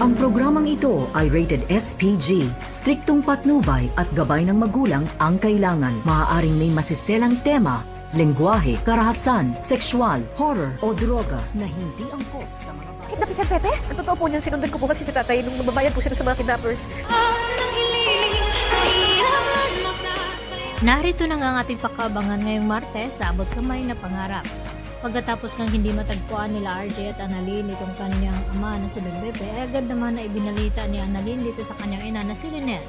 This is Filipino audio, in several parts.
Ang programang ito ay rated SPG. Striktong patnubay at gabay ng magulang ang kailangan. Maaaring may masiselang tema, lengguwahe, karahasan, sexual, horror o droga na hindi angkop sa mga bata. Kidnap si Sir Pepe? Ang totoo po niyan, sinundan ko po kasi si tatay nung mababayad po siya sa mga kidnappers. Narito na nga ang ating pakabangan ngayong Martes sa abot kamay na pangarap. Pagkatapos ng hindi matagpuan nila RJ at Annalyn itong kanyang ama na si Don Pepe, ay agad naman na ibinalita ni Annalyn dito sa kanyang ina na si Lynette.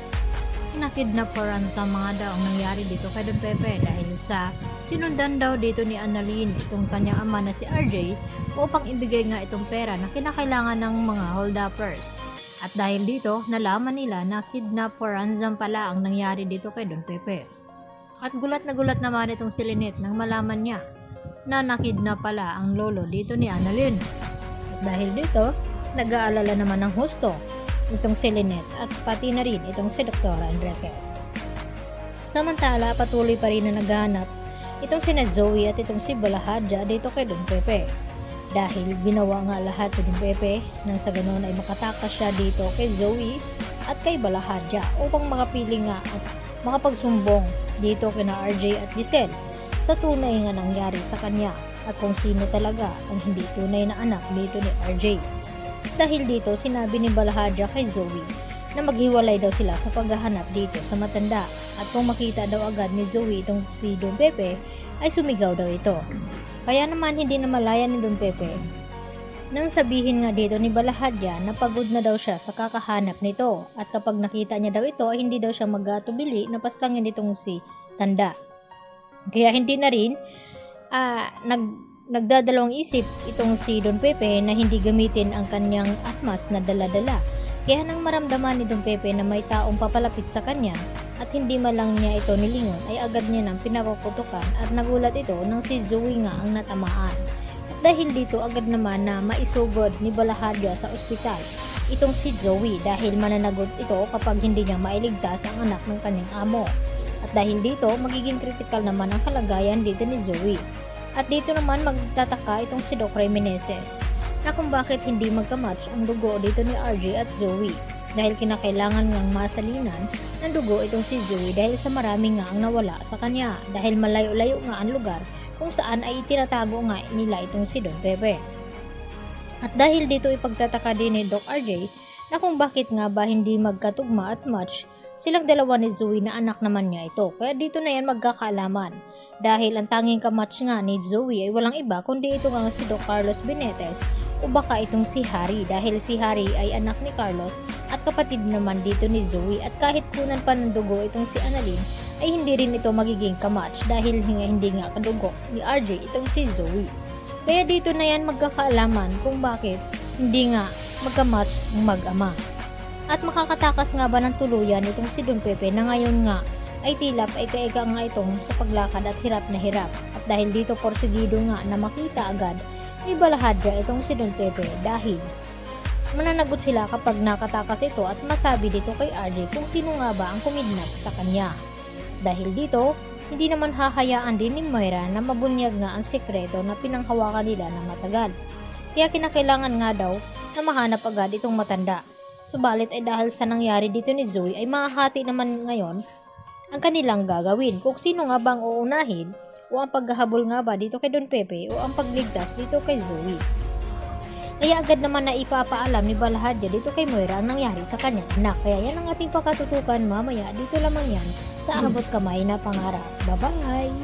Nakidnap for ransom mga daw ang nangyari dito kay Don Pepe dahil sa sinundan daw dito ni Annalyn itong kanyang ama na si RJ upang ibigay nga itong pera na kinakailangan ng mga hold-uppers. At dahil dito, nalaman nila na kidnap for ransom pala ang nangyari dito kay Don Pepe. At gulat na gulat naman itong si Lynette nang malaman niya na nakidnap pala ang lolo dito ni Annalyn. At dahil dito, nag-aalala naman ng husto itong si Lynette at pati na rin itong si Dr. Enriquez. Samantala, patuloy pa rin na naghahanap itong si Zoe at itong si Balahadja dito kay Don Pepe. Dahil ginawa nga lahat ni Don Pepe nang sa ganoon ay makatakas siya dito kay Zoe at kay Balahadja upang makapiling nga at makapagsumbong dito kina RJ at Giselle sa tunay nga nangyari sa kanya at kung sino talaga ang hindi tunay na anak dito ni RJ. Dahil dito, sinabi ni Balahadja kay Zoe na maghiwalay daw sila sa paghahanap dito sa matanda at kung makita daw agad ni Zoe itong si Don Pepe ay sumigaw daw ito. Kaya naman hindi na malaya ni Don Pepe nang sabihin nga dito ni Balahadja na pagod na daw siya sa kakahanap nito at kapag nakita niya daw ito ay hindi daw siya mag-atubili na paslangin itong si tanda. Kaya hindi na rin nagdadalawang isip itong si Don Pepe na hindi gamitin ang kanyang atmas na dala-dala. Kaya nang maramdaman ni Don Pepe na may taong papalapit sa kanya at hindi malang niya ito nilingon ay agad niya nang pinapaputukan at nagulat ito nang si Zoe nga ang natamaan. At dahil dito agad naman na maisugod ni Balahadja sa ospital itong si Zoe dahil mananagot ito kapag hindi niya mailigtas ang anak ng kanyang amo. At dahil dito, magiging critical naman ang kalagayan dito ni Zoe. At dito naman magtataka itong si Doc Meneses na kung bakit hindi magkamatch ang dugo dito ni RJ at Zoe. Dahil kinakailangan ngang masalinan ng dugo itong si Zoe dahil sa marami nga ang nawala sa kanya. Dahil malayo-layo nga ang lugar kung saan ay itinatago nga nila itong si Don Pepe. At dahil dito ipagtataka din ni Doc RJ na kung bakit nga ba hindi magkatugma at match silang dalawa ni Zoe na anak naman niya ito. Kaya dito na yan magkakaalaman. Dahil ang tanging kamatch nga ni Zoe ay walang iba kundi ito nga si Doc Carlos Benitez o baka itong si Harry. Dahil si Harry ay anak ni Carlos at kapatid naman dito ni Zoe. At kahit kunan pa ng dugo itong si Annalyn ay hindi rin ito magiging kamatch dahil hindi nga kadugo ni RJ itong si Zoe. Kaya dito na yan magkakaalaman kung bakit hindi nga magkamatch ang mag-ama. At makakatakas nga ba ng tuluyan itong si Don Pepe na ngayon nga ay tila paika-ika nga itong sa paglakad at hirap na hirap. At dahil dito porsigido nga na makita agad ni Balahadja itong si Don Pepe dahil mananagot sila kapag nakatakas ito at masabi dito kay RJ kung sino nga ba ang kumidnap sa kanya. Dahil dito, hindi naman hahayaan din ni Moira na mabunyag nga ang sekreto na pinanghawakan nila na matagal. Kaya kinakailangan nga daw na mahanap agad itong matanda. Subalit ay dahil sa nangyari dito ni Zoe ay mahahati naman ngayon ang kanilang gagawin. Kung sino nga bang uunahin o ang paghahabol nga ba dito kay Don Pepe o ang pagligtas dito kay Zoe. Kaya agad naman na ipapaalam ni Balahadja dito kay Moira ang nangyari sa kanyang anak. Kaya yan ang ating pakatutukan mamaya dito lamang yan sa abot kamay na pangarap. Bye-bye!